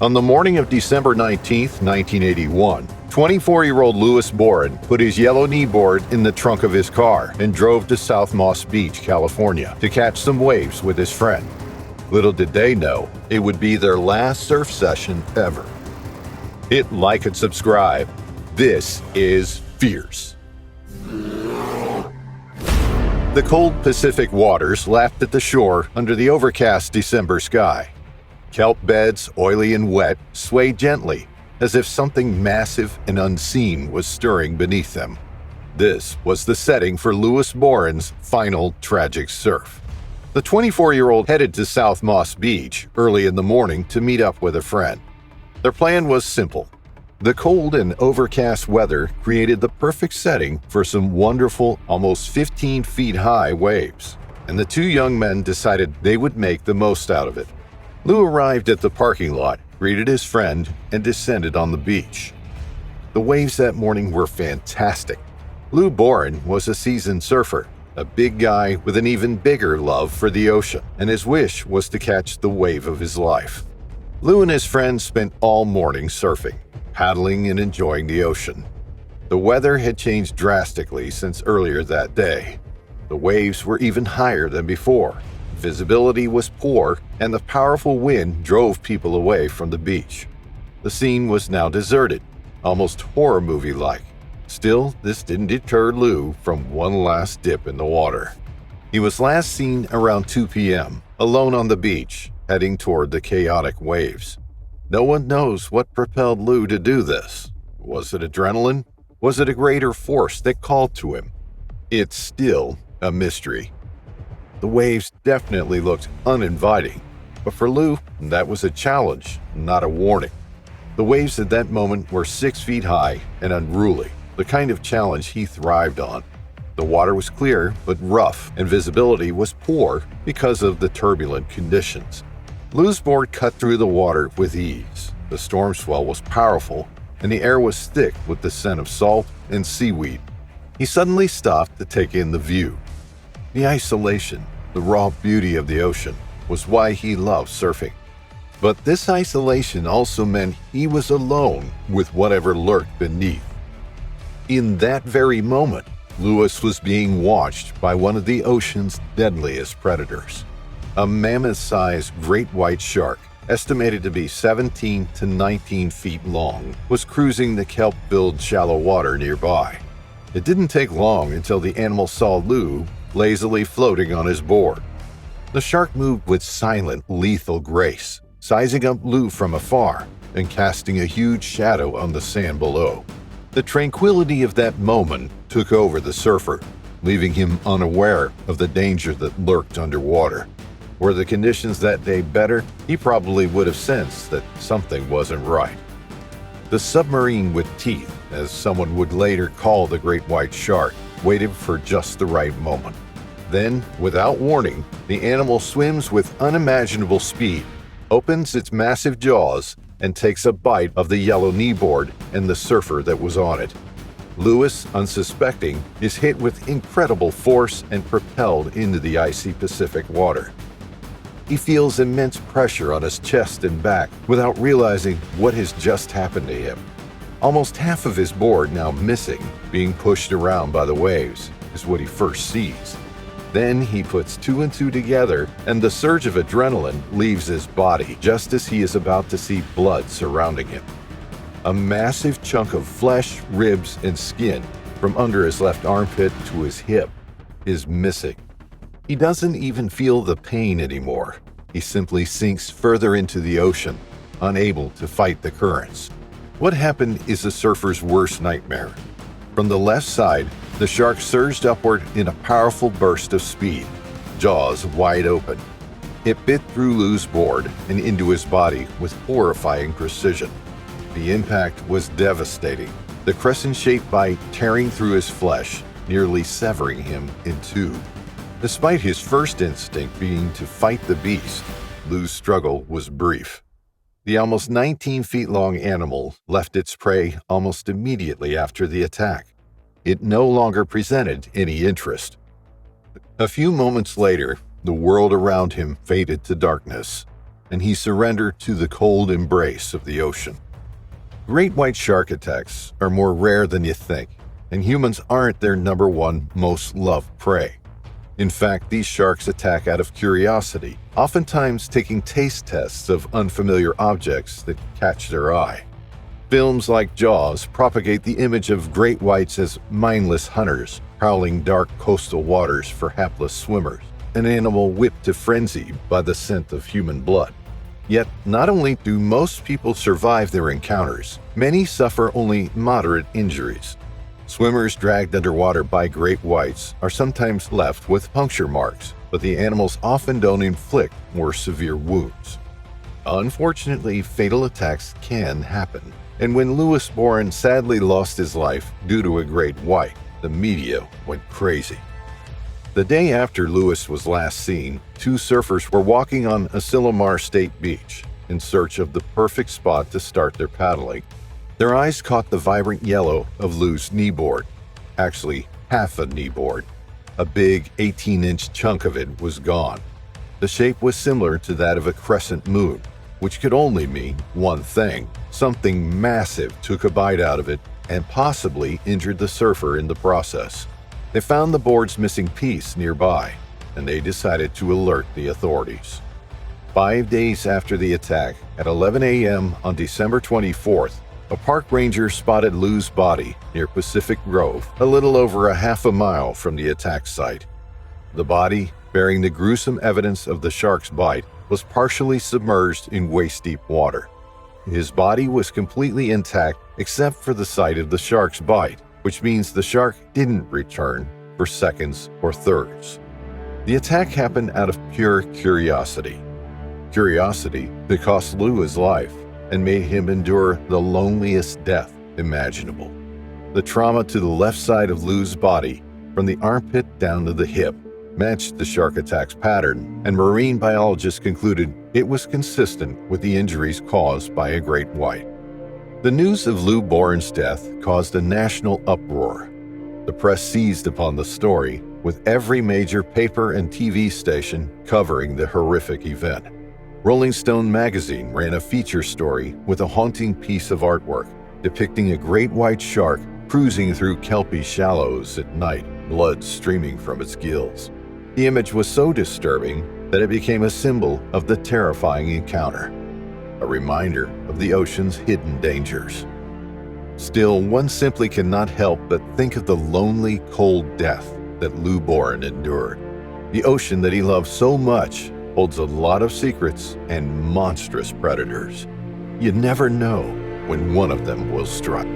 On the morning of December 19, 1981, 24-year-old Louis Boren put his yellow kneeboard in the trunk of his car and drove to South Moss Beach, California, to catch some waves with his friend. Little did they know, it would be their last surf session ever. Hit like and subscribe. This is Fierce. The cold Pacific waters lapped at the shore under the overcast December sky. Kelp beds, oily and wet, swayed gently, as if something massive and unseen was stirring beneath them. This was the setting for Louis Boren's final tragic surf. The 24-year-old headed to South Moss Beach early in the morning to meet up with a friend. Their plan was simple. The cold and overcast weather created the perfect setting for some wonderful, almost 15 feet high waves, and the two young men decided they would make the most out of it. Lou arrived at the parking lot, greeted his friend, and descended on the beach. The waves that morning were fantastic. Lou Boren was a seasoned surfer, a big guy with an even bigger love for the ocean, and his wish was to catch the wave of his life. Lou and his friends spent all morning surfing, paddling and enjoying the ocean. The weather had changed drastically since earlier that day. The waves were even higher than before. Visibility was poor, and the powerful wind drove people away from the beach. The scene was now deserted, almost horror movie-like. Still, this didn't deter Lou from one last dip in the water. He was last seen around 2 p.m., alone on the beach, heading toward the chaotic waves. No one knows what propelled Lou to do this. Was it adrenaline? Was it a greater force that called to him? It's still a mystery. The waves definitely looked uninviting, but for Lou, that was a challenge, not a warning. The waves at that moment were 6 feet high and unruly, the kind of challenge he thrived on. The water was clear but rough, and visibility was poor because of the turbulent conditions. Lou's board cut through the water with ease. The storm swell was powerful, and the air was thick with the scent of salt and seaweed. He suddenly stopped to take in the view. The isolation, the raw beauty of the ocean, was why he loved surfing. But this isolation also meant he was alone with whatever lurked beneath. In that very moment, Louis was being watched by one of the ocean's deadliest predators. A mammoth-sized great white shark, estimated to be 17 to 19 feet long, was cruising the kelp-filled shallow water nearby. It didn't take long until the animal saw Lou lazily floating on his board. The shark moved with silent, lethal grace, sizing up Lou from afar and casting a huge shadow on the sand below. The tranquility of that moment took over the surfer, leaving him unaware of the danger that lurked underwater. Were the conditions that day better, he probably would have sensed that something wasn't right. The submarine with teeth, as someone would later call the great white shark, waited for just the right moment. Then, without warning, the animal swims with unimaginable speed, opens its massive jaws, and takes a bite of the yellow kneeboard and the surfer that was on it. Louis, unsuspecting, is hit with incredible force and propelled into the icy Pacific water. He feels immense pressure on his chest and back without realizing what has just happened to him. Almost half of his board now missing, being pushed around by the waves, is what he first sees. Then he puts two and two together, and the surge of adrenaline leaves his body just as he is about to see blood surrounding him. A massive chunk of flesh, ribs, and skin from under his left armpit to his hip is missing. He doesn't even feel the pain anymore. He simply sinks further into the ocean, unable to fight the currents. What happened is a surfer's worst nightmare. From the left side, the shark surged upward in a powerful burst of speed, jaws wide open. It bit through Lou's board and into his body with horrifying precision. The impact was devastating, the crescent-shaped bite tearing through his flesh, nearly severing him in two. Despite his first instinct being to fight the beast, Lou's struggle was brief. The almost 19 feet long animal left its prey almost immediately after the attack. It no longer presented any interest. A few moments later, the world around him faded to darkness. and he surrendered to the cold embrace of the ocean. Great white shark attacks are more rare than you think, and humans aren't their number one most loved prey. In fact, these sharks attack out of curiosity, oftentimes taking taste tests of unfamiliar objects that catch their eye. Films like Jaws propagate the image of great whites as mindless hunters, prowling dark coastal waters for hapless swimmers, an animal whipped to frenzy by the scent of human blood. Yet, not only do most people survive their encounters, many suffer only moderate injuries. Swimmers dragged underwater by great whites are sometimes left with puncture marks, but the animals often don't inflict more severe wounds. Unfortunately, fatal attacks can happen, and when Lewis Boren sadly lost his life due to a great white, the media went crazy. The day after Lewis was last seen, two surfers were walking on Asilomar State Beach in search of the perfect spot to start their paddling. Their eyes caught the vibrant yellow of Lou's kneeboard. Actually, half a kneeboard. A big 18-inch chunk of it was gone. The shape was similar to that of a crescent moon, which could only mean one thing. Something massive took a bite out of it and possibly injured the surfer in the process. They found the board's missing piece nearby, and they decided to alert the authorities. 5 days after the attack, at 11 a.m. on December 24th, a park ranger spotted Lou's body near Pacific Grove, a little over a half a mile from the attack site. The body, bearing the gruesome evidence of the shark's bite, was partially submerged in waist-deep water. His body was completely intact except for the site of the shark's bite, which means the shark didn't return for seconds or thirds. The attack happened out of pure curiosity. Curiosity that cost Lou his life and made him endure the loneliest death imaginable. The trauma to the left side of Lou's body, from the armpit down to the hip, matched the shark attack's pattern, and marine biologists concluded it was consistent with the injuries caused by a great white. The news of Lou Boren's death caused a national uproar. The press seized upon the story, with every major paper and TV station covering the horrific event. Rolling Stone magazine ran a feature story with a haunting piece of artwork depicting a great white shark cruising through kelpy shallows at night, blood streaming from its gills. The image was so disturbing that it became a symbol of the terrifying encounter, a reminder of the ocean's hidden dangers. Still, one simply cannot help but think of the lonely, cold death that Lou Boren endured. The ocean that he loved so much holds a lot of secrets and monstrous predators. You never know when one of them will strike.